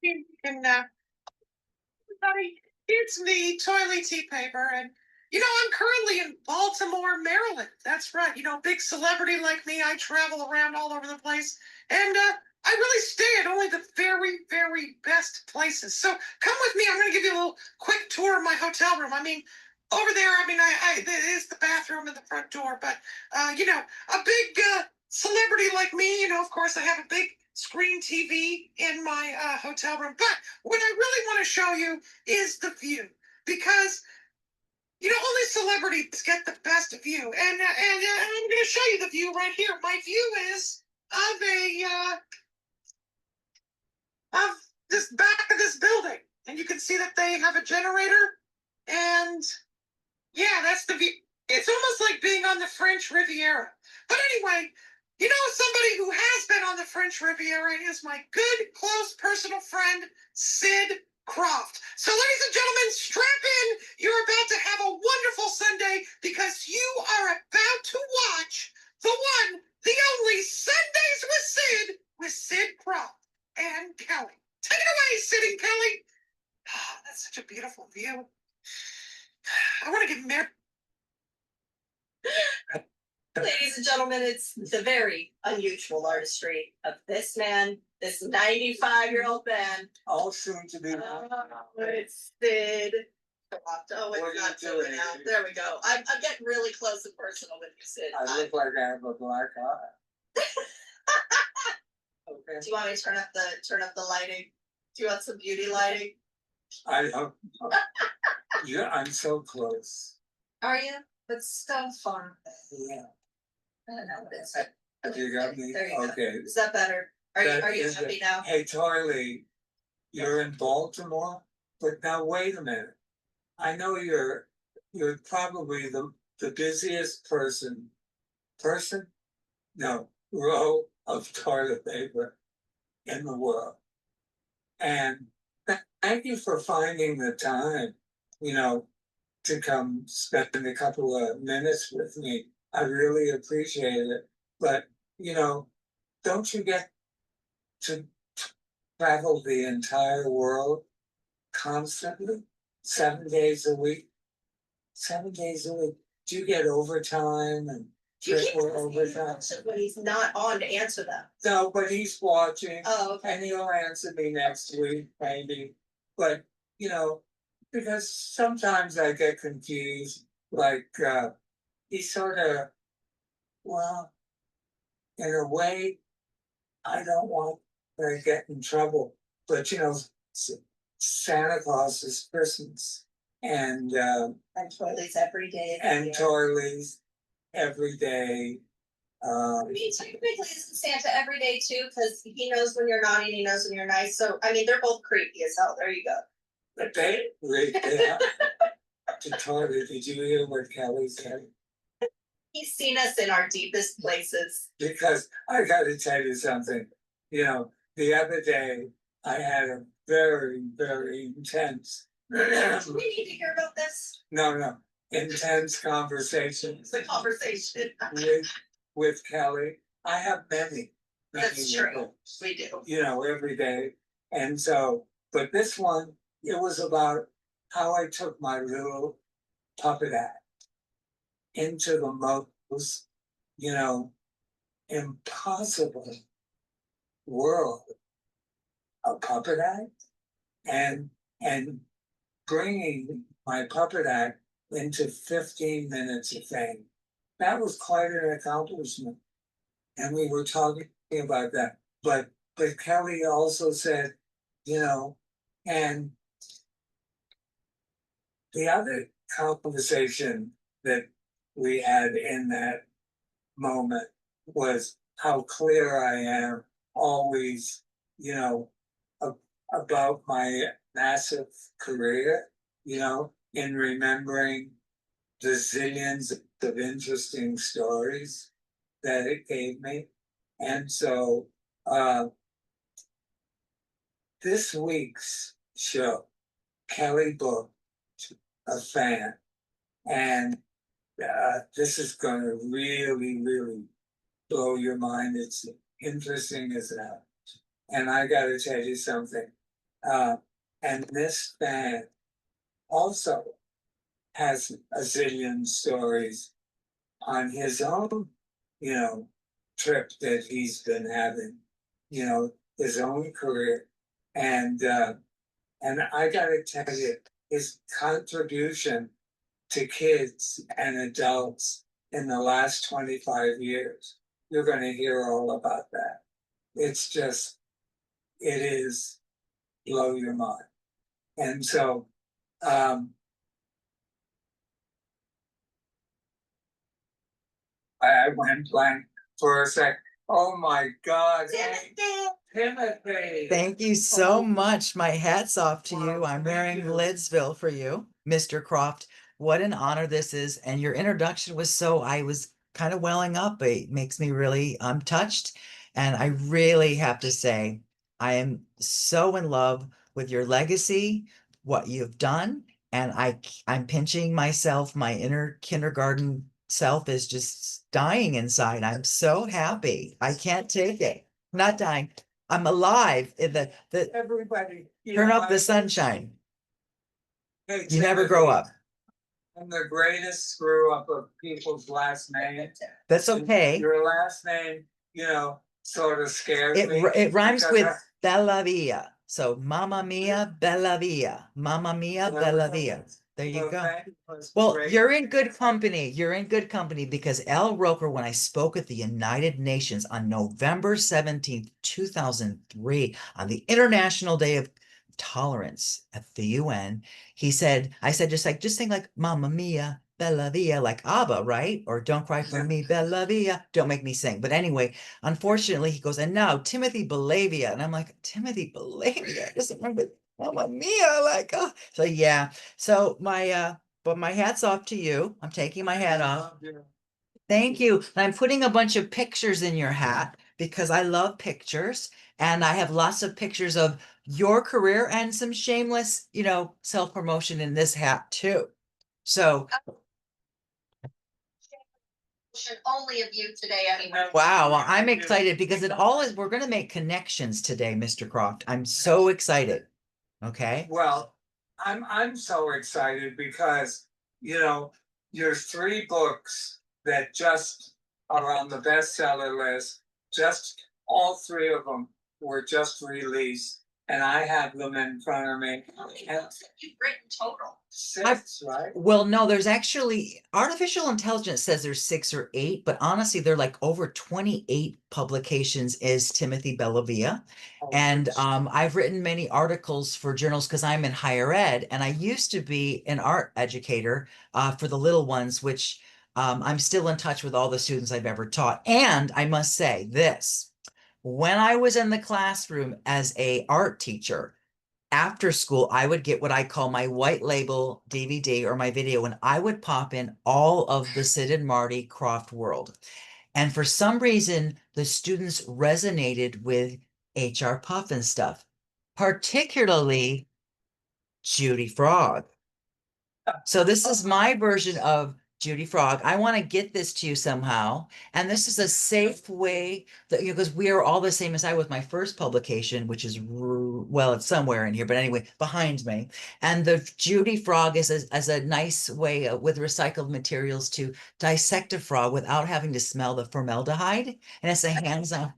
And everybody, it's me, Toilet Tea Paper, and I'm currently in Baltimore, Maryland. That's right. Big celebrity like me, I travel around all over the place, and I really stay at only the very, very best places. So come with me. I'm going to give you a little quick tour of my hotel room. I mean, over there, there is the bathroom and the front door, but a big celebrity like me, of course, I have a big screen TV in my hotel room. But what I really want to show you is the view, because only celebrities get the best view, and I'm going to show you the view right here. My view is of of this back of this building, and you can see that they have a generator, and yeah, that's the view. It's almost like being on the French Riviera. But anyway, somebody who has been on the French Riviera is my good, close, personal friend, Sid Krofft. So, ladies and gentlemen, strap in. You're about to have a wonderful Sunday, because you are about to watch the one, the only Sundays with Sid Krofft and Kelly. Take it away, Sid and Kelly. Oh, that's such a beautiful view. I want to get married. Ladies and gentlemen, it's the very unusual artistry of this man, this 95-year-old man. All soon to be. Oh, it's Sid. Oh, it's not doing out. There we go. I'm getting really close and personal with you, Sid. I look like I have a black eye. Okay. Do you want me to turn up the lighting? Do you want some beauty lighting? I hope. Yeah, I'm so close. Are you? It's still fun. Yeah. I don't know what it's. You got me? There you Okay. go. Is that better? Are you happy now? Hey, Charlie, you're in Baltimore, but now wait a minute. I know you're probably the busiest row of toilet paper in the world. And thank you for finding the time, to come spend a couple of minutes with me. I really appreciate it. But, don't you get to travel the entire world constantly, 7 days a week? 7 days a week. Do you get overtime and triple overtime? When he's not on to answer them. No, but he's watching. Oh, okay. And he'll answer me next week, maybe. But, because sometimes I get confused, like, he sort of, well, in a way, I don't want to get in trouble, but Santa Claus is Christmas, and toilies every day. And toilies every day. I mean, technically, isn't Santa every day too? Because he knows when you're naughty and he knows when you're nice. So, I mean, they're both creepy as hell. There you go. But they to toilet. Did you hear what Kelly said? He's seen us in our deepest places. Because I got to tell you something. The other day I had a very, very intense. Do we need to hear about this? No. Intense conversation. It's a conversation. with Kelly. I have many. That's true. We do. Every day. And so, but this one, it was about how I took my little puppet act into the most, impossible world of puppet act, and bringing my puppet act into 15 minutes of fame. That was quite an accomplishment. And we were talking about that. But Kelly also said, and the other conversation that we had in that moment was how clear I am always, about my massive career, in remembering the zillions of interesting stories that it gave me. And so this week's show, Kelly booked a fan, and this is going to really, really blow your mind. It's interesting as hell. And I got to tell you something. And this fan also has a zillion stories on his own, you know, trip that he's been having, you know, his own career. And I gotta tell you, his contribution to kids and adults in the last 25 years, you're gonna hear all about that. It's just, it is blow your mind. And so, I went blank for a sec. Oh my God. Timothy. Thank you so Oh. much. My hat's off to Well, you. I'm thank wearing you. Lidsville for you, Mr. Krofft. What an honor this is. And your introduction was so, I was kind of welling up. It makes me really touched. And I really have to say, I am so in love with your legacy, what you've done. And I'm pinching myself. My inner kindergarten self is just dying inside. I'm so happy. I can't take it. I'm not dying. I'm alive in the Everybody. turn up the sunshine. Hey, You never grow Timothy, up. I'm the greatest screw up of people's last names. That's okay. Your last name, sort of scares me. It rhymes because with Bellavia. So Mamma Mia, Bellavia. Mamma Mia, Bellavia. There you go. Well, you're in good company. You're in good company because Al Roker, when I spoke at the United Nations on November 17th, 2003, on the International Day of Tolerance at the UN, I said, just think like Mamma Mia, Bella Via, like ABBA, right? Or Don't Cry for Me, Bella Via. Don't make me sing. But anyway, unfortunately, he goes, and now Timothy Bellavia. And I'm like, Timothy Bellavia? I just remember Mamma Mia. Like, oh. So yeah. So but my hat's off to you. I'm taking my hat off. Thank you. And I'm putting a bunch of pictures in your hat because I love pictures. And I have lots of pictures of your career and some shameless, self-promotion in this hat too. So, Only of you today anyway. wow, well, I'm excited because we're going to make connections today, Mr. Krofft. I'm so excited. Okay. Well, I'm so excited because, your 3 books that just are on the bestseller list, just all 3 of them were just released, and I have them in front of me. And You've written total. 6, right? Well, no, there's actually artificial intelligence says there's 6 or 8, but honestly, they're like over 28 publications is Timothy Bellavia. And I've written many articles for journals because I'm in higher ed, and I used to be an art educator for the little ones, which I'm still in touch with all the students I've ever taught. And I must say this, when I was in the classroom as a art teacher, after school, I would get what I call my white label DVD or my video, and I would pop in all of the Sid and Marty Krofft world. And for some reason, the students resonated with HR Puffin Stuff, particularly Judy Frog. So this is my version of Judy Frog. I want to get this to you somehow. And this is a safe way that, because we are all the same as I with my first publication, which is, well, it's somewhere in here, but anyway, behind me. And the Judy Frog is a nice way with recycled materials to dissect a frog without having to smell the formaldehyde. And it's a hands-on.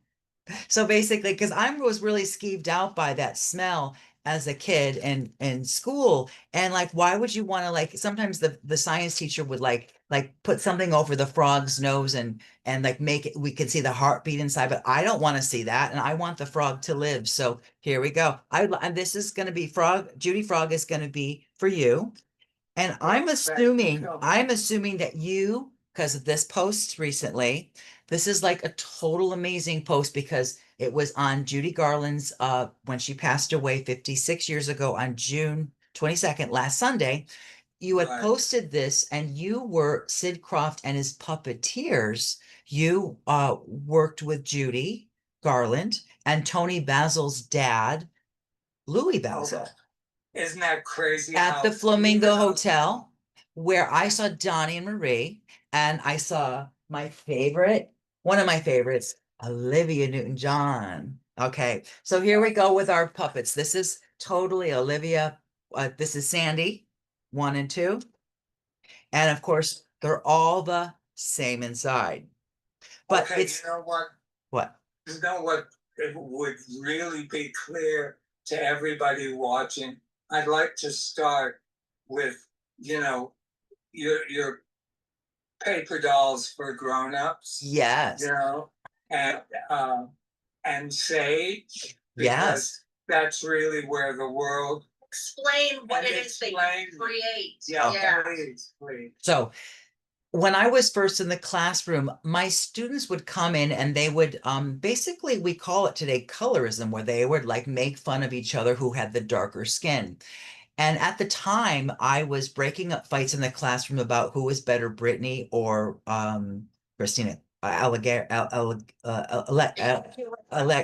So basically, because I was really skeeved out by that smell as a kid and in school, and like, why would you want to, like, sometimes the science teacher would like put something over the frog's nose and like make it, we could see the heartbeat inside, but I don't want to see that, and I want the frog to live. So here we go. And this is going to be Judy Frog is going to be for you. And I'm assuming that you, because of this post recently, this is like a total amazing post because it was on Judy Garland's when she passed away 56 years ago on June 22nd, last Sunday. You had posted this, and you were Sid Krofft and his puppeteers. You worked with Judy Garland and Tony Basil's dad, Louis Basil. Isn't that crazy? At the Flamingo Hotel, where I saw Donnie and Marie, and I saw one of my favorites, Olivia Newton-John. Okay, so here we go with our puppets. This is totally Olivia. This is Sandy, 1 and 2. And of course, they're all the same inside. But Okay, it's you know what? what? You know what? It would really be clear to everybody watching. I'd like to start with, you know, your paper dolls for grown-ups, Yes. you know, and Sage, Yes. because that's really where the world. Explain what And it is they explain- create. Yeah, please. So when I was first in the classroom, my students would come in and they would basically, we call it today colorism, where they would like make fun of each other who had the darker skin. And at the time, I was breaking up fights in the classroom about who was better, Brittany or Christina.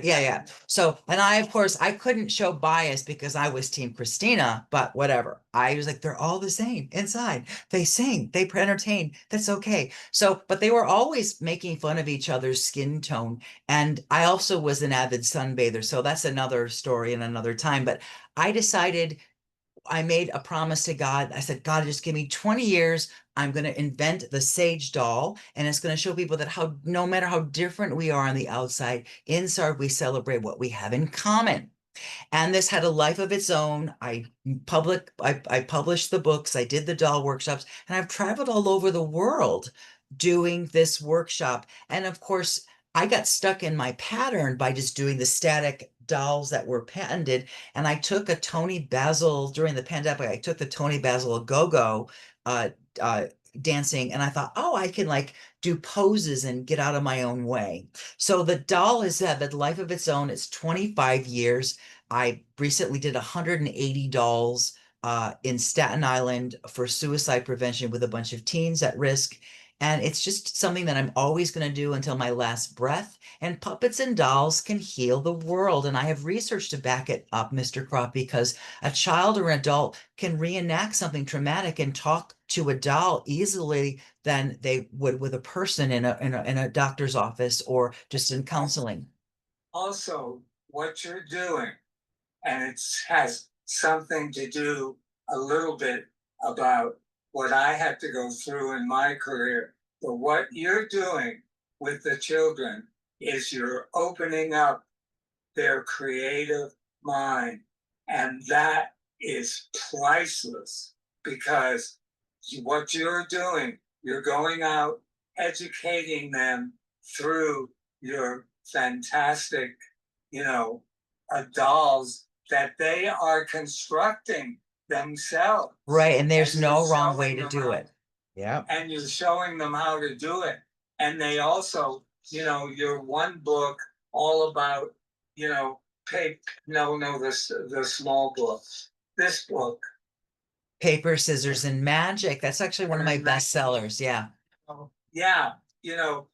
Yeah. So, and I, of course, I couldn't show bias because I was Team Christina, but whatever. I was like, they're all the same inside. They sing, they entertain. That's okay. So, but they were always making fun of each other's skin tone. And I also was an avid sunbather. So that's another story in another time. But I decided, I made a promise to God. I said, God, just give me 20 years. I'm going to invent the Sage doll, and it's going to show people that how, no matter how different we are on the outside, inside we celebrate what we have in common. And this had a life of its own. I published the books, I did the doll workshops, and I've traveled all over the world doing this workshop. And of course, I got stuck in my pattern by just doing the static dolls that were patented. And I took a Tony Basil during the pandemic. I took the Tony Basil go-go uh, dancing, and I thought, oh, I can like do poses and get out of my own way. So the doll has had the life of its own. It's 25 years. I recently did 180 dolls in Staten Island for suicide prevention with a bunch of teens at risk. And it's just something that I'm always going to do until my last breath. And puppets and dolls can heal the world. And I have research to back it up, Mr. Krofft, because a child or an adult can reenact something traumatic and talk to a doll easily than they would with a person in a doctor's office or just in counseling. Also, what you're doing, and it has something to do a little bit about what I had to go through in my career. But what you're doing with the children is you're opening up their creative mind. And that is priceless, because what you're doing, you're going out, educating them through your fantastic, dolls that they are constructing themselves. Right. And there's And no you're wrong way showing to them do how- it. Yeah. And you're showing them how to do it. And they also, your one book all about, the small book. This book. Paper, Scissors, and Magic. That's actually one of my best sellers. Yeah. Yeah,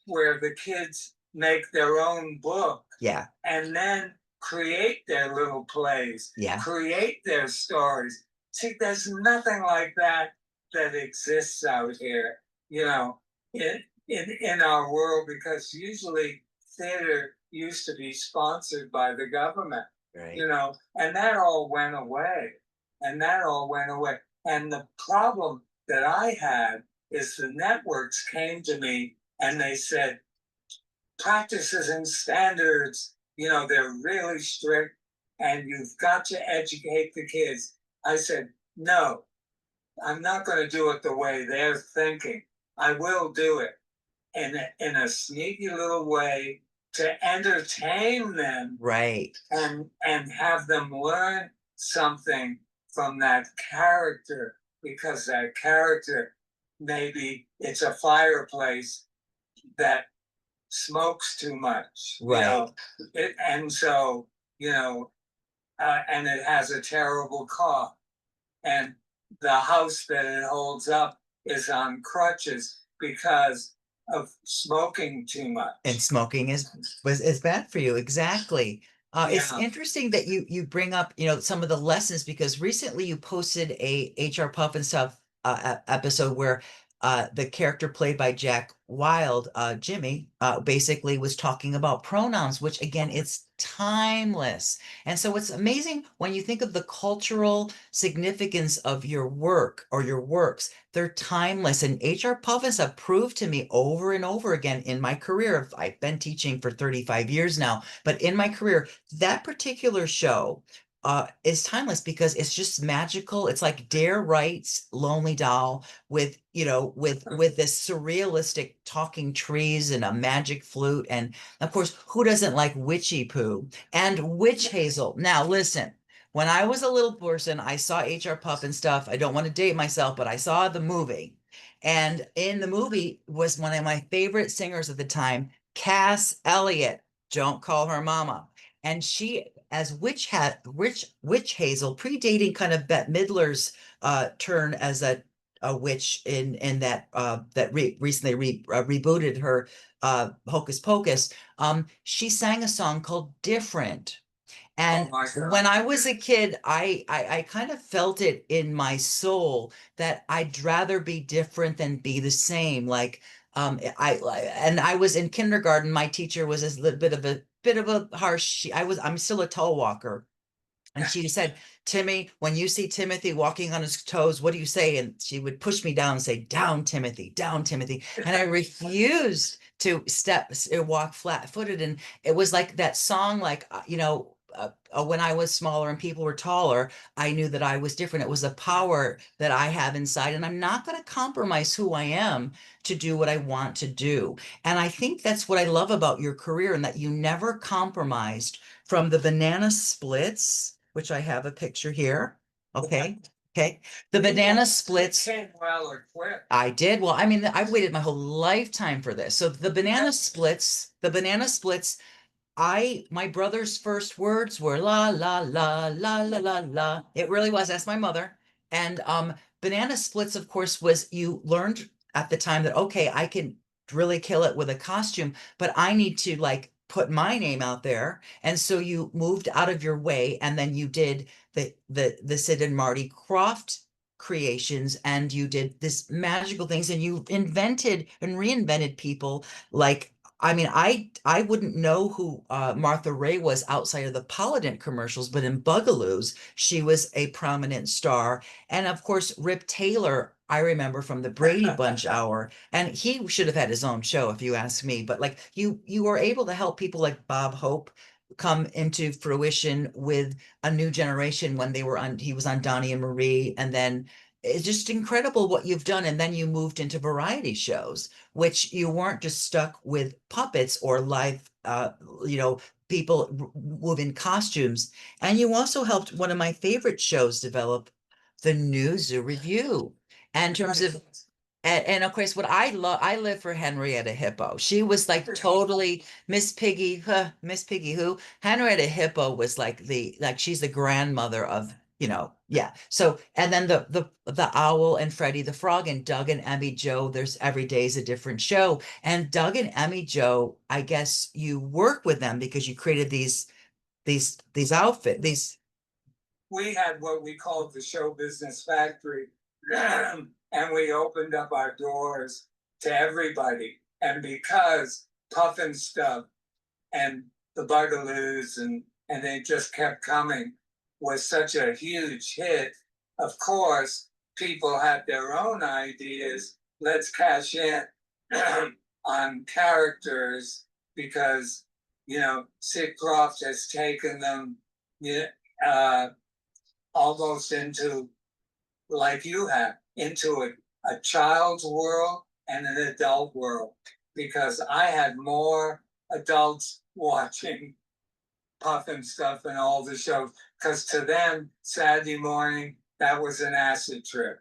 where the kids make their own book Yeah. and then create their little plays, Yeah. create their stories. See, there's nothing like that exists out here, in our world, because usually theater used to be sponsored by the government, Right. and that all went away. And the problem that I had is the networks came to me and they said, practices and standards, they're really strict and you've got to educate the kids. I said, no, I'm not going to do it the way they're thinking. I will do it in a sneaky little way to entertain them. Right. And have them learn something from that character, because that character, maybe it's a fireplace that smokes too much. Right. And so, and it has a terrible cough. And the house that it holds up is on crutches because of smoking too much. And smoking is bad for you. Exactly. It's Yeah. interesting that you bring up, some of the lessons, because recently you posted a HR Puffin Stuff episode where the character played by Jack Wilde, Jimmy, basically was talking about pronouns, which again, it's timeless. And so it's amazing when you think of the cultural significance of your work or your works, they're timeless. And H.R. Puffins have proved to me over and over again in my career. I've been teaching for 35 years now, but in my career, that particular show is timeless because it's just magical. It's like Dare Wright's Lonely Doll with, with this surrealistic talking trees and a magic flute. And of course, who doesn't like Witchy Poo and Witch Hazel? Now, listen, when I was a little person, I saw H.R. Puffin Stuff. I don't want to date myself, but I saw the movie. And in the movie was one of my favorite singers at the time, Cass Elliot. Don't call her mama. And she, as Witch Hazel, predating kind of Bette Midler's turn as a witch in that recently rebooted her Hocus Pocus. She sang a song called Different. And when I was a kid, I kind of felt it in my soul that I'd rather be different than be the same. Like I was in kindergarten. My teacher was a little bit of a harsh. I'm still a tall walker. And she said, Timmy, when you see Timothy walking on his toes, what do you say? And she would push me down and say, down, Timothy, down, Timothy. And I refused to walk flat footed. And it was like that song, like, when I was smaller and people were taller, I knew that I was different. It was a power that I have inside, and I'm not going to compromise who I am to do what I want to do. And I think that's what I love about your career, and that you never compromised from the banana splits, which I have a picture here. Okay. Okay. The banana splits. Well or quick. I did. Well, I mean, I've waited my whole lifetime for this. So the banana splits, my brother's first words were la la la la la la la. It really was. That's my mother. And banana splits, of course, was you learned at the time that okay, I can really kill it with a costume, but I need to like put my name out there. And so you moved out of your way, and then you did the Sid and Marty Krofft creations, and you did this magical things, and you invented and reinvented people like I mean, I wouldn't know who Martha Ray was outside of the Polident commercials, but in Bugaloos, she was a prominent star. And of course, Rip Taylor, I remember from the Brady Bunch hour, and he should have had his own show if you ask me. But like you were able to help people like Bob Hope come into fruition with a new generation when he was on Donnie and Marie, and then it's just incredible what you've done. And then you moved into variety shows, which you weren't just stuck with puppets or live, people move in costumes. And you also helped one of my favorite shows develop, the New Zoo Review. And in terms of and of course, what I live for Henrietta Hippo. She was like totally Miss Piggy, Miss Piggy who. Henrietta Hippo was like she's the grandmother of, yeah. So, and then the Owl and Freddie the Frog and Doug and Emmy Joe, there's every day is a different show. And Doug and Emmy Joe, I guess you work with them because you created these outfits. We had what we called the show business factory. And we opened up our doors to everybody. And because Puffin Stuff and the Bugaloos and they just kept coming was such a huge hit, of course, people had their own ideas. Let's cash in on characters because, Sid Krofft has taken them almost into, like you have, into a child's world and an adult world, because I had more adults watching Puffin Stuff and all the shows, because to them, Saturday morning, that was an acid trip.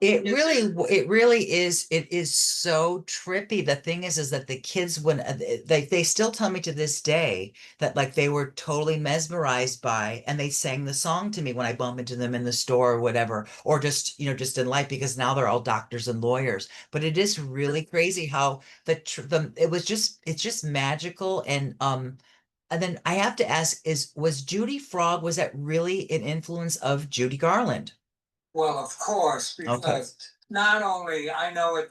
It really is. It is so trippy. The thing is that the kids, when they still tell me to this day that like they were totally mesmerized by, and they sang the song to me when I bump into them in the store or whatever, or just just in life, because now they're all doctors and lawyers. But it is really crazy how it's just magical. And then I have to ask, was Judy Frog, was that really an influence of Judy Garland? Well, of course, because not only, I know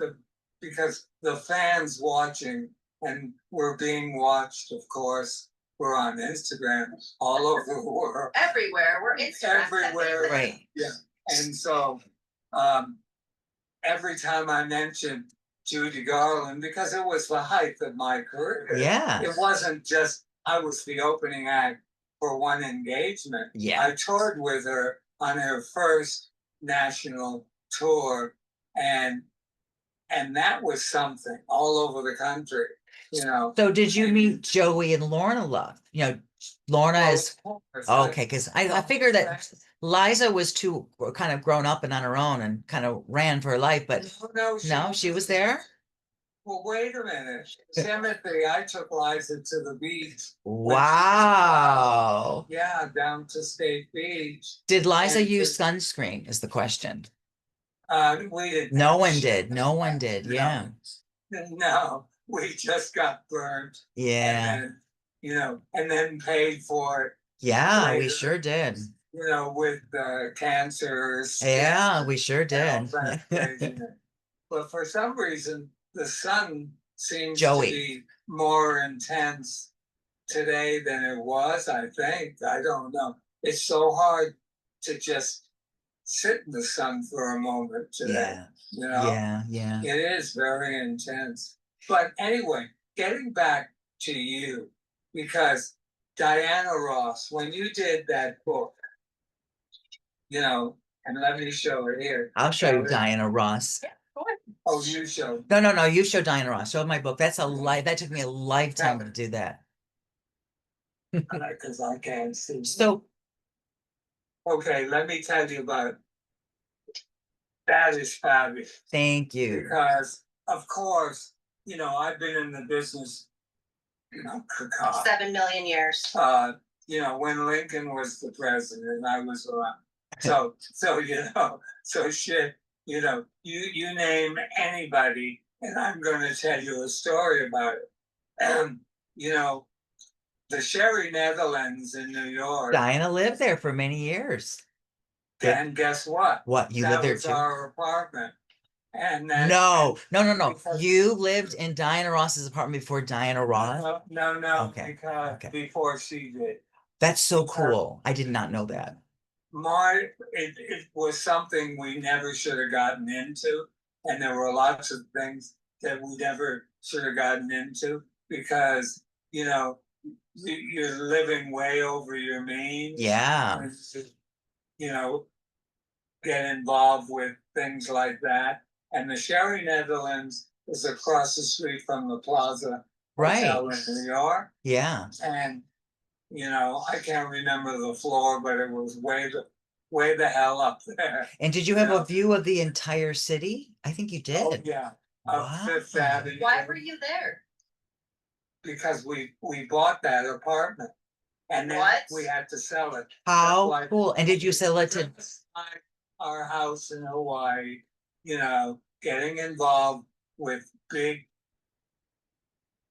because the fans watching, and we're being watched, of course, we're on Instagram all over the world. Everywhere, we're Instagram. Everywhere. Right. And so, every time I mention Judy Garland, because it was the height of my career. Yeah. It wasn't just, I was the opening act for one engagement. Yeah. I toured with her on her first national tour, and that was something all over the country, you know. So did you meet Joey and Lorna Love? You know, Lorna Well, is of course, okay, because I figured that Liza was too kind of grown up and on her own and kind of ran for her life, but no, no, she was there. Well, wait a minute. Timothy, I took Liza to the beach. Wow. Yeah, down to State Beach. Did Liza And use sunscreen is the question. We didn't. No one did. No one did. No. Yeah. No, we just got burnt. Yeah. And then, you know, and then paid for it, Yeah, we later. sure did. you know, with cancer. Yeah, we sure and all did. that craziness. But for some reason, the sun seems Joey. to be more intense today than it was, I think. I don't know. It's so hard to just sit in the sun for a moment today. Yeah. You know? Yeah. It is very intense. But anyway, getting back to you, because Diana Ross, when you did that book, you know, and let me show it here. I'll show you Diana Ross. Oh, you showed. No, you show Diana Ross. Show my book. That's that took me a lifetime to do that. Because I can't see. So Okay, let me tell you about it. That is fabulous. thank you. Because, of course, you know, I've been in the business, you know, 7 million years. you know, when Lincoln was the president, I was around. So you know, so shit, you know, you name anybody, and I'm going to tell you a story about it. You know, the Sherry Netherlands in New York. Diana lived there for many years. And guess what? What, you that lived there was too? our apartment. And then No. because- You lived in Diana Ross's apartment before Diana Ross? No, Okay, because okay. before she did. That's so cool. I did not know that. It was something we never should have gotten into, and there were lots of things that we never should have gotten into because, you know, you're living way over your means. Yeah. You know, get involved with things like that. And the Sherry Netherlands is across the street from the Plaza Hotel Right. in New York. Yeah. And, you know, I can't remember the floor, but it was way the hell up there. And did you have Yeah. a view of the entire city? I think you did. Oh, yeah. Up Wow. Fifth Avenue. Why were you there? Because we bought that apartment. And then What? we had to sell it. How That's why- cool. And did you sell it to Just like our house in Hawaii, you know, getting involved with big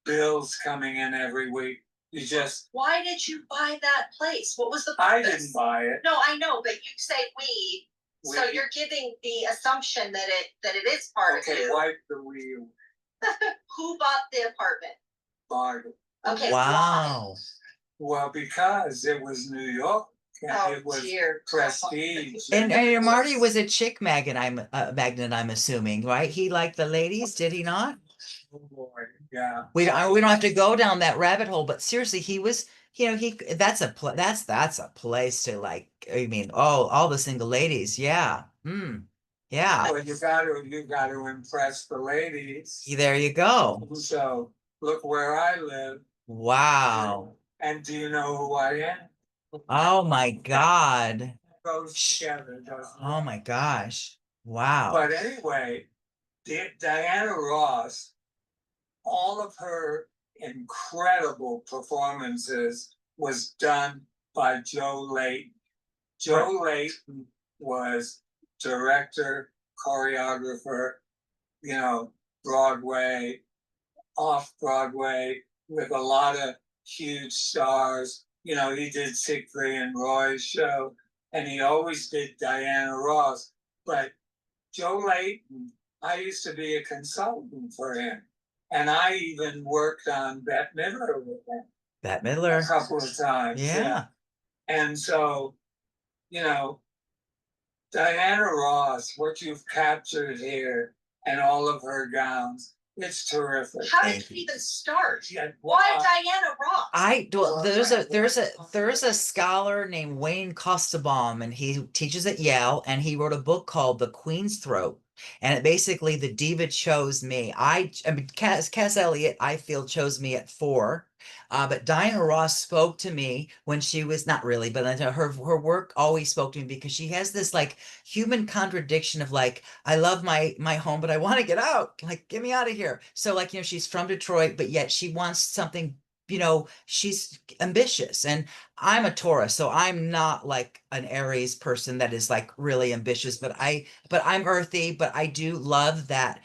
bills coming in every week. You just, Why did you buy that place? What was the I purpose? didn't buy it. No, I know, but you say we, so We- you're giving the assumption that it is part of Okay, you. wipe the wheel, Who bought the apartment? Margaret. Okay, wow. Well, because it was New York. And Oh, it was dear. prestige. And Marty was a chick magnet, I'm assuming, right? He liked the ladies, did he not? Oh, boy, yeah. We don't have to go down that rabbit hole, but seriously, he was, you know, that's a place to like, I mean, oh, all the single ladies, yeah. Yeah. Well, you gotta impress the ladies. There you go. So look where I live. Wow. And do you know who I am? Oh my God. It goes together, doesn't it? Oh my gosh. Wow. But anyway, Diana Ross, all of her incredible performances was done by Joe Layton. Joe Layton was director, choreographer, you know, Broadway, off Broadway, with a lot of huge stars. You know, he did Siegfried and Roy's show, and he always did Diana Ross. But Joe Layton, I used to be a consultant for him. And I even worked on Bette Midler with him Bette a Midler. couple of times. Yeah. And so, you know, Diana Ross, what you've captured here and all of her gowns, it's terrific. How did you even start? Yeah, Why Diana Ross? There's a scholar named Wayne Kostabaum, and he teaches at Yale, and he wrote a book called The Queen's Throat. And it basically, the diva chose me. I mean, Cass Elliot, I feel, chose me at 4. But Diana Ross spoke to me when she was not really, but her work always spoke to me, because she has this like human contradiction of like, I love my home, but I want to get out. Like, get me out of here. So like, she's from Detroit, but yet she wants something, she's ambitious. And I'm a Taurus, so I'm not like an Aries person that is like really ambitious, but I'm earthy, but I do love that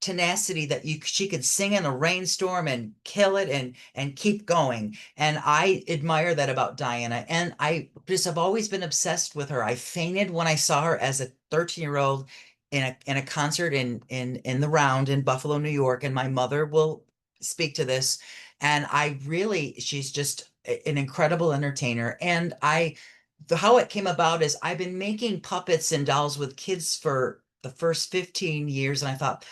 tenacity that she could sing in a rainstorm and kill it and keep going. And I admire that about Diana. And I just have always been obsessed with her. I fainted when I saw her as a 13-year-old in a concert in the Round in Buffalo, New York. And my mother will speak to this. And she's just an incredible entertainer. And how it came about is I've been making puppets and dolls with kids for the first 15 years. And I thought,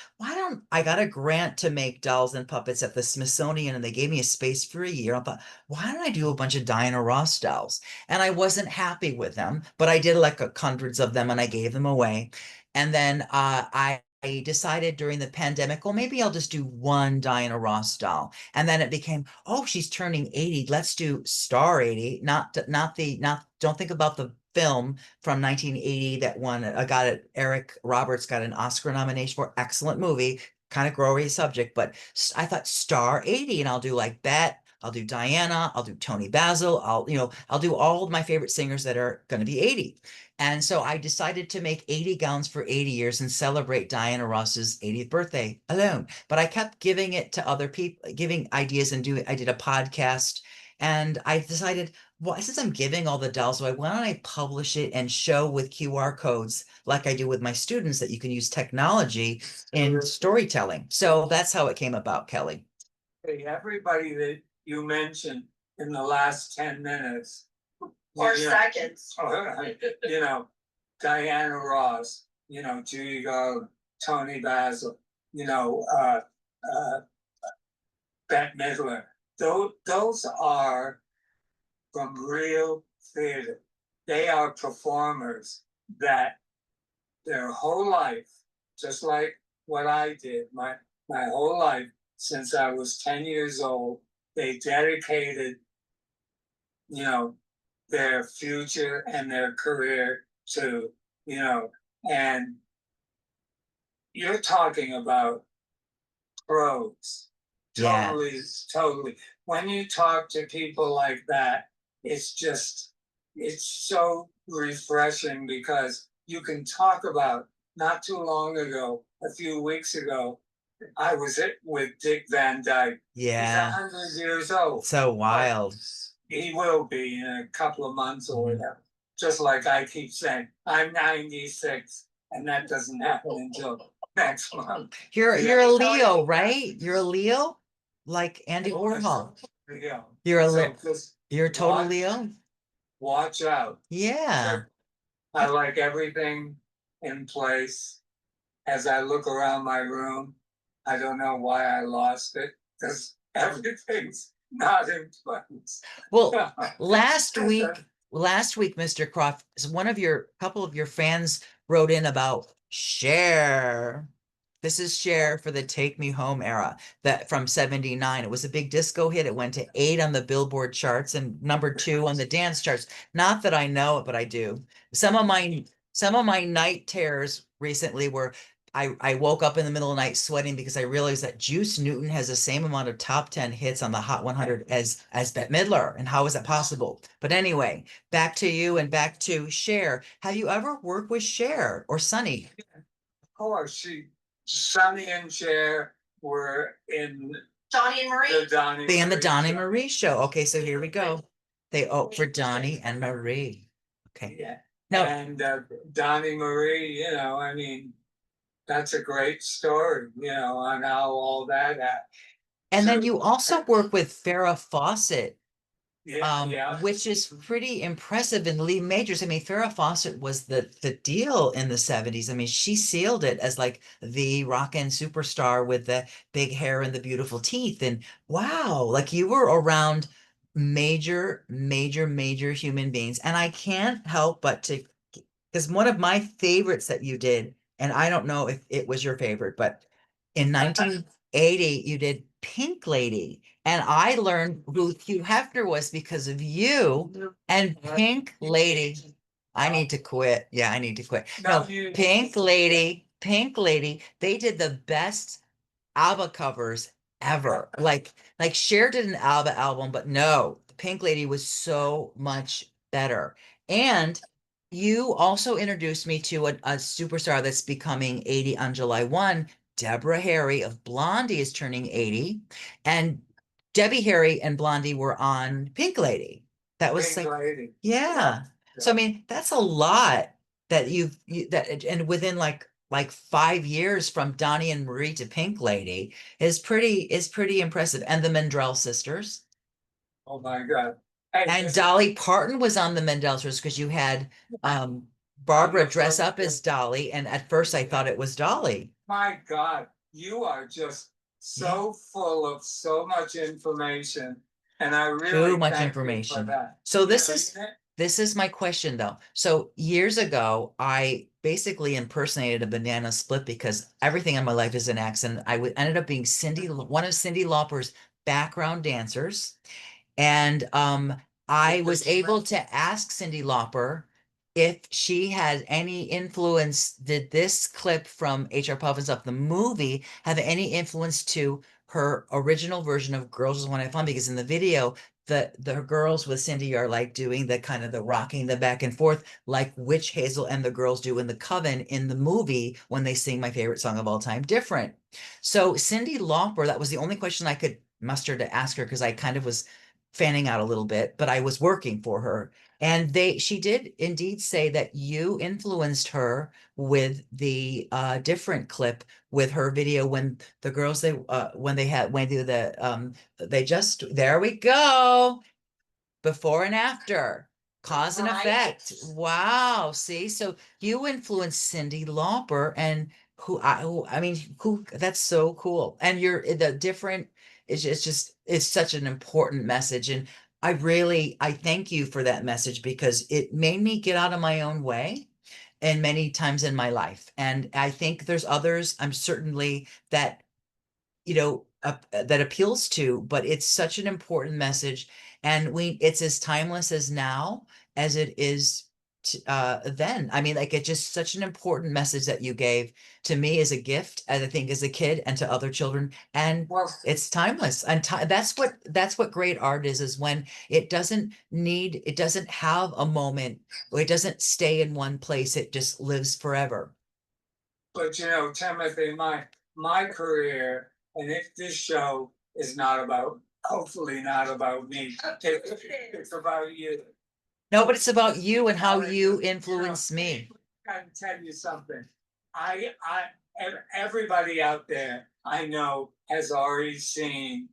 I got a grant to make dolls and puppets at the Smithsonian, and they gave me a space for a year. I thought, why don't I do a bunch of Diana Ross dolls? And I wasn't happy with them, but I did like hundreds of them, and I gave them away. And then I decided during the pandemic, well, maybe I'll just do one Diana Ross doll. And then it became, oh, she's turning 80. Let's do Star 80. Don't think about the film from 1980 that won, Eric Roberts got an Oscar nomination for. Excellent movie, kind of gory subject, but I thought Star 80, and I'll do like that. I'll do Diana, I'll do Tony Basil, I'll do all of my favorite singers that are going to be 80. And so I decided to make 80 gowns for 80 years and celebrate Diana Ross's 80th birthday alone. But I kept giving it to other people, giving ideas, and I did a podcast, and I decided, well, since I'm giving all the dolls away, why don't I publish it and show with QR codes like I do with my students, that you can use technology in storytelling. So that's how it came about, Kelly. Hey, everybody that you mentioned in the last 10 minutes. Or you know, seconds. Diana Ross, Judy Garland, Tony Basil, Bette Midler. Those are from real theater. They are performers that their whole life, just like what I did, my whole life since I was 10 years old, they dedicated, their future and their career to, and you're talking about pros. Yeah. Totally. When you talk to people like that, it's so refreshing, because you can talk about, not too long ago, a few weeks ago, I was with Dick Van Dyke. Yeah. He's 100 years old. So wild. He will be in a couple of months or whatever. Just like I keep saying, I'm 96, and that doesn't happen until next month. You're a Leo, right? You're a Leo, like Andy Warhol. Yeah. You're a So you're a total Leo. Watch out. Yeah. I like everything in place. As I look around my room, I don't know why I lost it, because everything's not in place. Well, last week, Mr. Krofft, couple of your fans wrote in about Cher. This is Cher for the Take Me Home era, that from 79. It was a big disco hit. It went to 8 on the Billboard charts and number 2 on the dance charts. Not that I know it, but I do. Some of my night terrors recently were, I woke up in the middle of the night sweating because I realized that Juice Newton has the same amount of top 10 hits on the Hot 100 as Bette Midler. And how is that possible? But anyway, back to you and back to Cher. Have you ever worked with Cher or Sonny? Of course, Sonny and Cher were in Donnie and Marie. the Donnie Marie show. Okay, so here we go. They for Donnie and Marie. Okay. Yeah. No. And Donnie Marie, that's a great story, on how all that happened. And then So- you also work with Farrah Fawcett, Yeah. which is pretty impressive. And Lee Majors, I mean, Farrah Fawcett was the deal in the 70s. I mean, she sealed it as like the rockin' superstar with the big hair and the beautiful teeth. And wow, like you were around major, major, major human beings. And I can't help but to, because one of my favorites that you did, and I don't know if it was your favorite, but in 1980, you did Pink Lady. And I learned who Hugh Hefner was because of you and Pink Lady. I need to quit. Yeah, I need to quit. No, Pink Lady, they did the best ABBA covers ever. Like Cher did an ABBA album, but no, the Pink Lady was so much better. And you also introduced me to a superstar that's becoming 80 on July 1. Deborah Harry of Blondie is turning 80. And Debbie Harry and Blondie were on Pink Lady. That was Pink like, Lady. yeah. So I mean, that's a lot that that and within like 5 years from Donnie and Marie to Pink Lady is pretty impressive. And the Mendrell sisters. Oh my God. Hey, And Dolly Parton was on the Mendrell sisters because you had Barbara dress up as Dolly, and at first I thought it was Dolly. my God, you are just so full of so much information. And I really Too much thank you for information. that. So You this know, is this is my question though. So years ago, I basically impersonated a banana split because everything in my life is an accident. Ended up being one of Cyndi Lauper's background dancers. And I was able to ask Cyndi Lauper if she had any influence. Did this clip from HR Puffin Stuff, the movie, have any influence to her original version of Girls Just Want to Have Fun? Because in the video, the girls with Cindy are like doing the kind of the rocking the back and forth, like Witch Hazel and the girls do in the Coven in the movie when they sing my favorite song of all time, Different. So Cyndi Lauper, that was the only question I could muster to ask her because I kind of was fanning out a little bit, but I was working for her. And she did indeed say that you influenced her with the different clip with her video when the girls when they just there we go, before and after, cause and effect. Wow. See, so you influenced Cyndi Lauper, and I mean, who, that's so cool. And you're the different, it's such an important message. And I thank you for that message because it made me get out of my own way and many times in my life. And I think there's others, I'm certainly that that appeals to, but it's such an important message, and it's as timeless as now as it is then. I mean, like, it's just such an important message that you gave to me as a gift, as I think as a kid, and to other children, and well, it's timeless. And that's what great art is when it doesn't have a moment, or it doesn't stay in one place, it just lives forever. but Timothy, my career, and if this show is not about, hopefully not about me, it's about you. No, but it's about you and how you influence me. I can tell you something. Everybody out there I know has already seen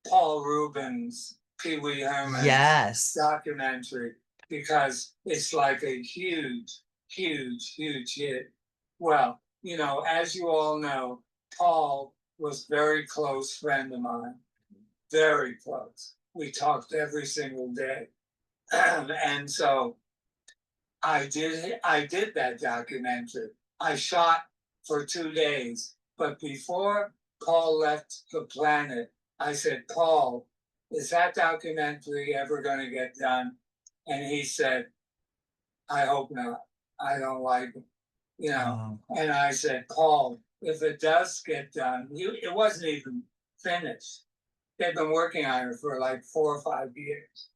Paul Rubens' Pee Wee Herman Yes. documentary because it's like a huge, huge, huge hit. Well, as you all know, Paul was a very close friend of mine, very close. We talked every single day. And so I did that documentary. I shot for 2 days, but before Paul left the planet, I said, Paul, is that documentary ever going to get done? And he said, I hope not. I don't like it. And I said, Paul, if it does get done, it wasn't even finished. They've been working on it for like 4 or 5 years.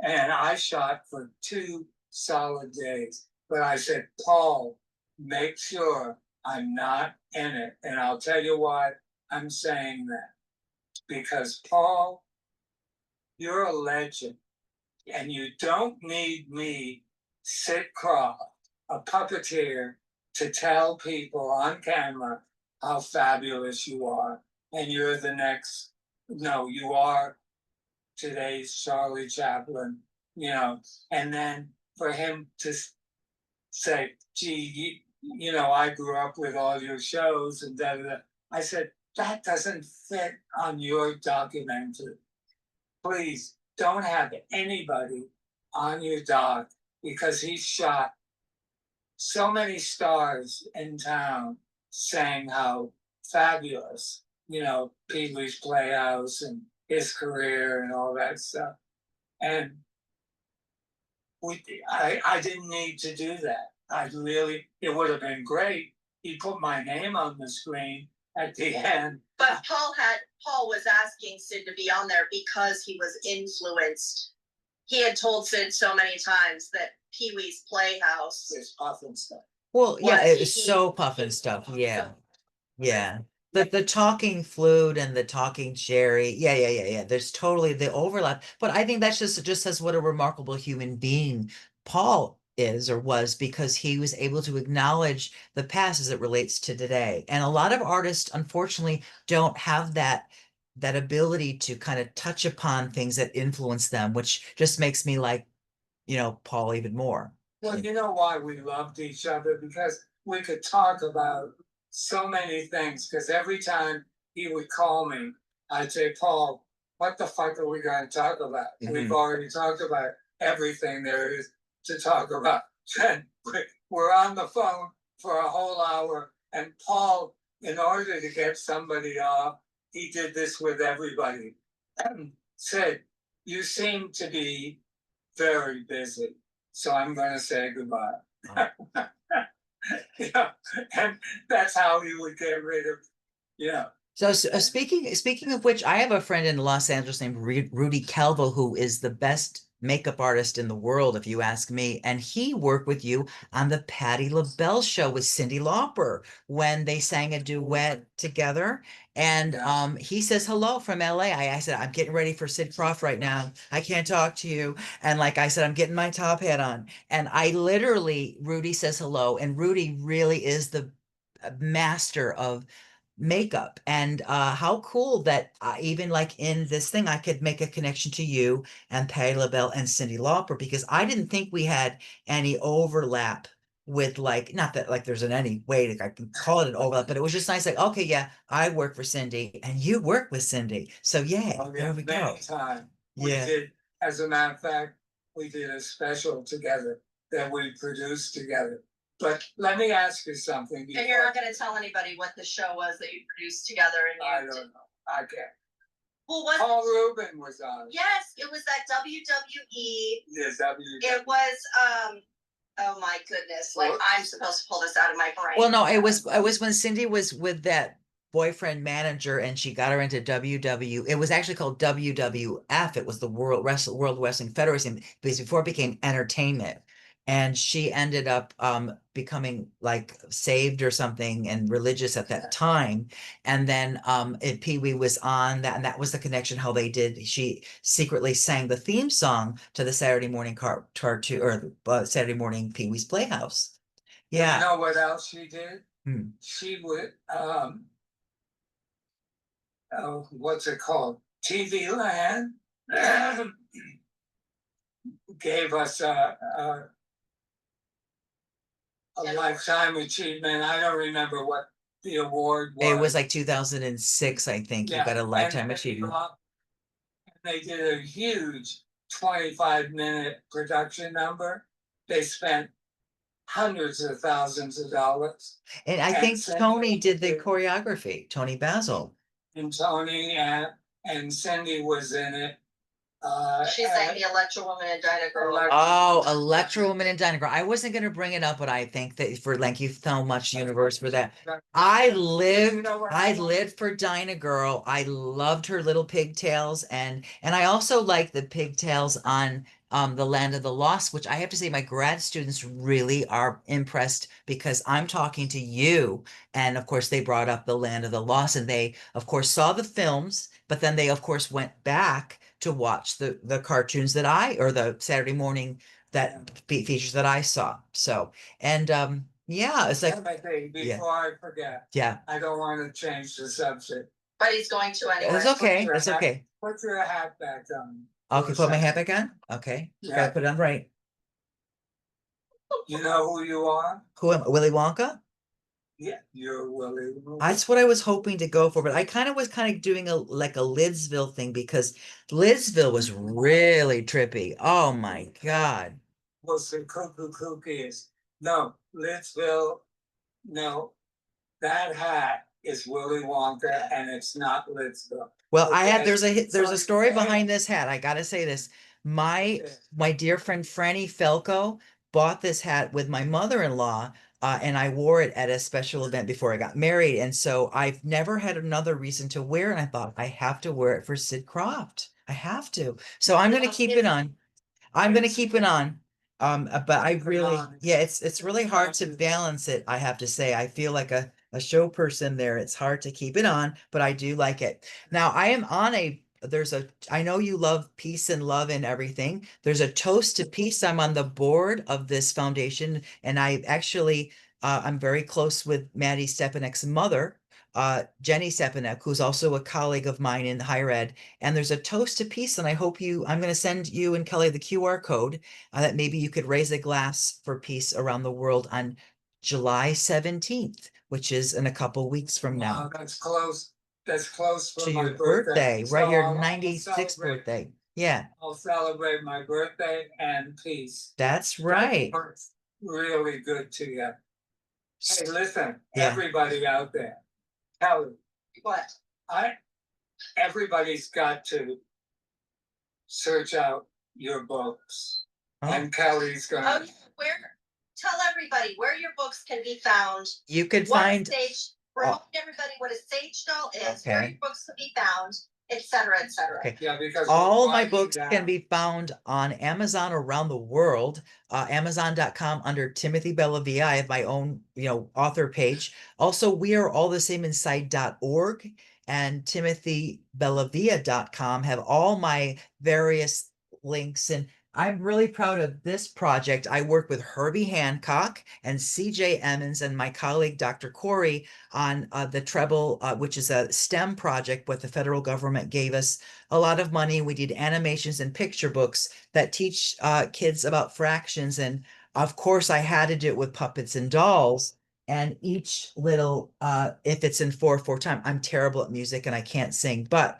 And I shot for 2 solid days. But I said, Paul, make sure I'm not in it. And I'll tell you why I'm saying that. Because Paul, you're a legend. And you don't need me, Sid Krofft, a puppeteer, to tell people on camera how fabulous you are, and you're the next. No, you are today's Charlie Chaplin, and then for him to say, gee, I grew up with all your shows and da da da. I said, that doesn't fit on your documentary. Please don't have anybody on your doc, because he shot so many stars in town saying how fabulous, Pee-wee's Playhouse and his career and all that stuff. And I didn't need to do that. It would have been great. He put my name on the screen at the end. But Paul was asking Sid to be on there because he was influenced. He had told Sid so many times that Pee-wee's Playhouse There's Puffin Stuff. Well, yeah, Was it was so Puffin Stuff. Yeah. So- Yeah. The talking flute and the talking cherry. Yeah. There's totally the overlap. But I think that's just says what a remarkable human being Paul is or was, because he was able to acknowledge the past as it relates to today. And a lot of artists, unfortunately, don't have that ability to kind of touch upon things that influence them, which just makes me like, Paul even more. Well, you know why we loved each other? Because we could talk about so many things. Because every time he would call me, I'd say, Paul, what the fuck are we going to talk about? We've already talked about everything there is to talk about. And we're on the phone for a whole hour. And Paul, in order to get somebody off, he did this with everybody. And said, you seem to be very busy, so I'm going to say goodbye. And that's how he would get rid of, So speaking of which, I have a friend in Los Angeles named Rudy Calvo, who is the best makeup artist in the world, if you ask me. And he worked with you on the Patti LaBelle show with Cyndi Lauper when they sang a duet together. And he says hello from LA. I said, I'm getting ready for Sid Krofft right now. I can't talk to you. And like I said, I'm getting my top hat on. And Rudy says hello. And Rudy really is the master of makeup. And how cool that even like in this thing, I could make a connection to you and Patti LaBelle and Cyndi Lauper, because I didn't think we had any overlap with not that like there's any way I can call it an overlap, but it was just nice. Like, okay, yeah, I work for Cyndi and you work with Cyndi. So yeah, there we go. Time. We did, as a matter of fact, we did a special together that we produced together. But let me ask you something. And you're not going to tell anybody what the show was that you produced together. I don't know. I can't. Well, what? Paul Rubin was on. Yes, it was that WWE. Yes, WWE. It was oh my goodness! Like I'm supposed to pull this out of my brain. Well, no, it was when Cyndi was with that boyfriend manager and she got her into WW. It was actually called WWF. It was the World Wrestling Federation, because before it became entertainment. And she ended up becoming like saved or something and religious at that time. And then Pee-wee was on that, and that was the connection how they did. She secretly sang the theme song to the Saturday morning cartoon or Saturday morning Pee-wee's Playhouse. Yeah. You know what else she did? She would what's it called? TV Land gave us a lifetime achievement. I don't remember what the award was. It was like 2006, I think. You got a lifetime achievement. And they did a huge 25-minute production number. They spent hundreds of thousands of dollars. And I think Tony did the choreography, Tony Basil. And Tony and Cyndi was in it. She sang the Electra Woman and Dinah Girl. Oh, Electra Woman and Dinah Girl. I wasn't going to bring it up, but I think that thank you so much, Universe, for that. I lived for Dinah Girl. I loved her little pigtails, and I also like the pigtails on the Land of the Lost, which I have to say my grad students really are impressed, because I'm talking to you, and of course they brought up the Land of the Lost, and they of course saw the films, but then they of course went back to watch the cartoons or the Saturday morning features that I saw. So, and Yeah, it's like, Timothy, yeah. before I forget, yeah, I don't want to change the subject. But he's going to anyway. it's okay, your it's hat- okay. Put your hat back on. Okay, for a put my hat second. back on, okay, Yeah. gotta put it on right. You know who you are? Who am, Willy Wonka? Yeah, you're Willie. That's what I was hoping to go for, but I kind of was kind of doing a like a Lidsville thing because Lidsville was really trippy. Oh my God. Was the cuckoo cookies? No, Lidsville. No, that hat is Willy Wonka, and it's not Lidsville. Well, I had Okay, there's a so story you behind can't- this hat. I gotta say this. My Okay. my dear friend Franny Felco bought this hat with my mother-in-law, and I wore it at a special event before I got married. And so I've never had another reason to wear it. And I thought I have to wear it for Sid Krofft. I have to. So I'm gonna keep it on. I'm gonna keep it on. But I Keep it really, on. yeah, it's really hard to balance it, I have to say. I feel like a show person there. It's hard to keep it on, but I do like it. Now I am on I know you love peace and love and everything. There's a toast to peace. I'm on the board of this foundation, and I actually I'm very close with Maddie Stepanek's mother, Jenny Stepanek, who's also a colleague of mine in higher ed. And there's a toast to peace, and I'm going to send you and Kelly the QR code that maybe you could raise a glass for peace around the world on July 17th, which is in a couple weeks from now. Wow, that's close. That's close for To my your birthday, So right here, I'll 96th celebrate- birthday. Yeah, I'll celebrate my birthday and peace. that's right. That's really good to you. Hey, listen, Yeah. everybody out there, Kelly, What? everybody's got to search out your books. Oh, And Kelly's gonna, Tell everybody where your books can be found. you could What a find, sage, remind everybody what a sage doll is, where Okay. your books can be found, et cetera, et cetera. Okay. yeah, because. all we're my winding books down. can be found on Amazon around the world. Amazon.com under Timothy Bellavia. I have my own, author page. Also, we are all the same inside.org and TimothyBellavia.com have all my various links. And I'm really proud of this project. I work with Herbie Hancock and CJ Emmons and my colleague, Dr. Corey, on the Treble, which is a STEM project, what the federal government gave us a lot of money. We did animations and picture books that teach kids about fractions. And of course, I had to do it with puppets and dolls. And each little, if it's in 4/4 time, I'm terrible at music and I can't sing, but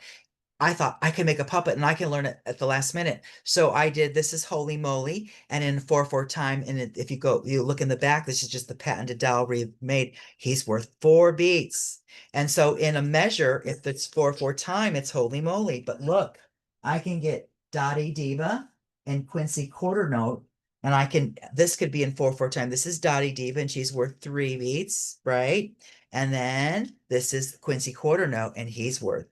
I thought I can make a puppet and I can learn it at the last minute. So I did, this is Holy Moly. And in 4/4 time, and if you look in the back, this is just the patented doll remade. He's worth 4 beats. And so in a measure, if it's 4/4 time, it's Holy Moly. But look, I can get Dottie Diva and Quincy quarter note. And this could be in 4/4 time. This is Dottie Diva and she's worth 3 beats, right? And then this is Quincy quarter note and he's worth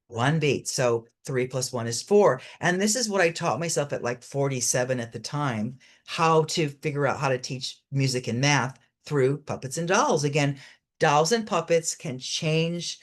1 beat. So 3 + 1 is 4. And this is what I taught myself at like 47 at the time, how to figure out how to teach music and math through puppets and dolls. Again, dolls and puppets can change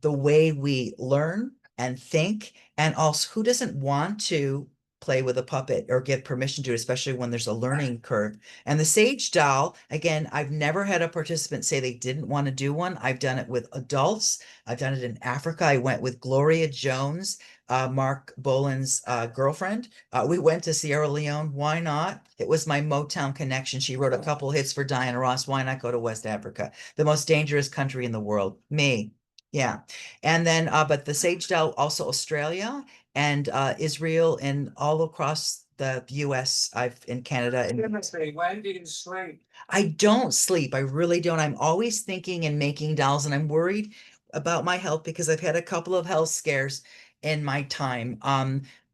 the way we learn and think. And also, who doesn't want to play with a puppet or give permission to, especially when there's a learning curve? And the Sage doll, again, I've never had a participant say they didn't want to do one. I've done it with adults. I've done it in Africa. I went with Gloria Jones, Mark Boland's girlfriend. We went to Sierra Leone. Why not? It was my Motown connection. She wrote a couple hits for Diana Ross. Why not go to West Africa? The most dangerous country in the world. Me. Yeah. And then, but the Sage doll, also Australia and Israel and all across the US, I've in Canada. And Timothy, when do you sleep? I don't sleep. I really don't. I'm always thinking and making dolls, and I'm worried about my health because I've had a couple of health scares in my time.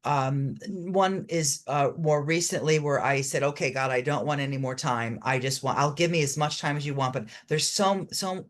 One is more recently where I said, okay, God, I don't want any more time. I'll give me as much time as you want, but there's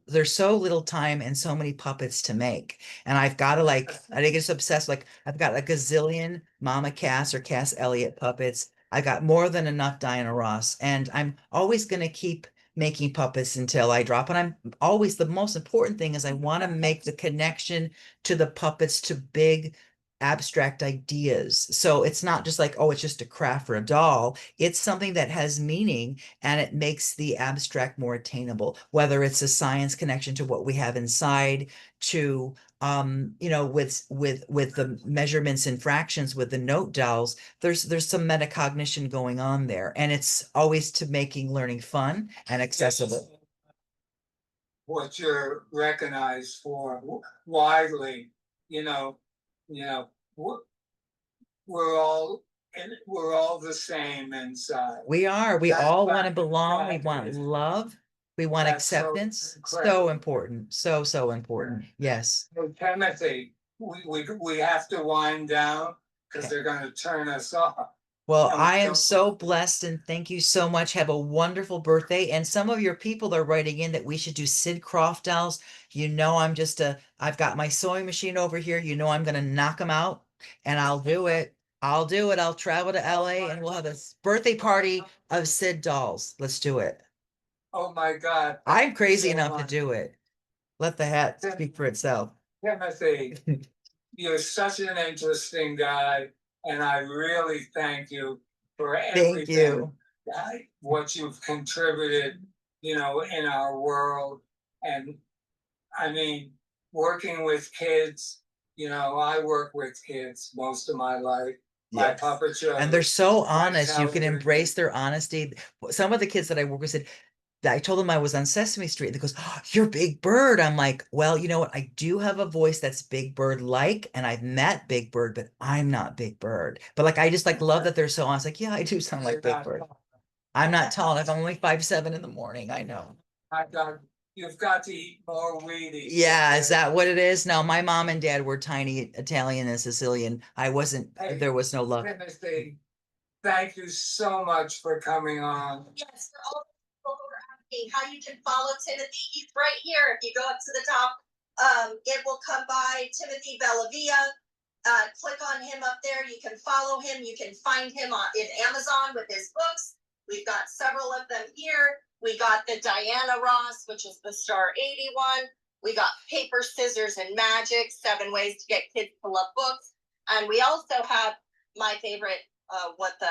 there's so little time and so many puppets to make. And I've got to I get so obsessed. Like I've got a gazillion Mama Cass or Cass Elliot puppets. I got more than enough Diana Ross, and I'm always going to keep making puppets until I drop. And I'm always, the most important thing is I want to make the connection to the puppets to big abstract ideas. So it's not just like, oh, it's just a craft for a doll. It's something that has meaning and it makes the abstract more attainable, whether it's a science connection to what we have inside, to you know, with the measurements and fractions with the note dolls, there's some metacognition going on there. And it's always to making learning fun and accessible. What you're recognized for widely, you know, we're, we're all the same inside. We are. We That's all want to fact- belong. We fact want is- love. We want That's so acceptance. So incredible. important. So important. Yes. So Timothy, we have to wind down because they're gonna turn us off. Well, And we I am don't- so blessed and thank you so much. Have a wonderful birthday. And some of your people are writing in that we should do Sid Krofft dolls. You know, I've got my sewing machine over here. You know, I'm going to knock them out and I'll do it. I'll do it. I'll travel to LA and we'll have a birthday party of Sid dolls. Let's do it. Oh, my God. I'm crazy so enough to much. do it. Let the hat speak for itself. Timothy, you're such an interesting guy, and I really thank you for Thank everything. you. What you've contributed, in our world. And I mean, working with kids, I work with kids most of my life. My Yes. puppet show. And they're so my honest. You can television. embrace their honesty. Some of the kids that I work with said, I told them I was on Sesame Street. They goes, oh, you're Big Bird. I'm like, well, you know what? I do have a voice that's Big Bird like, and I've met Big Bird, but I'm not Big Bird. But like, I just like love that they're so honest. Like, yeah, I do sound like You're Big not Bird. tall. I'm not tall enough. I'm only 5'7" in the morning. I know. You've got to eat more Wheaties. Yeah, is that what it is? No, my mom and dad were tiny Italian and Sicilian. I wasn't, Hey, there was no love. Timothy, thank you so much for coming on. Yes, for all the people who are asking how you can follow Timothy, he's right here. If you go up to the top, it will come by Timothy Bellavia. Click on him up there. You can follow him. You can find him in Amazon with his books. We've got several of them here. We got the Diana Ross, which is the Star 81. We got Paper, Scissors, and Magic, 7 ways to get kids to love books. And we also have my favorite, what the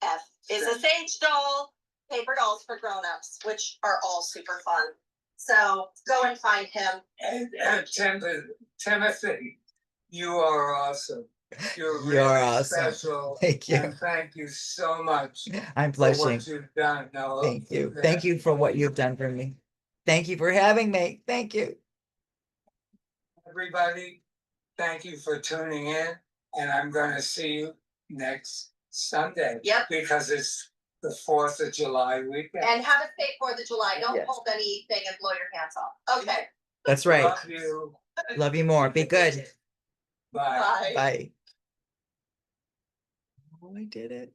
F is a Sage doll, paper dolls for grown-ups, which are all super fun. So go and find him. And Timothy, you are awesome. You're really awesome. special. Thank you. And thank you so much I'm for blushing. what you've done. No, Thank you. Thank you for what you've done for me. Thank you for having me. Thank you. Everybody, thank you for tuning in. And I'm going to see you next Sunday. Yep. Because it's the 4th of July weekend. And have a safe 4th of July. Don't Yes. hold anything and blow your hands off. Okay. That's right. Love you. Love you more. Be good. Bye. Bye. Bye. Oh, I did it.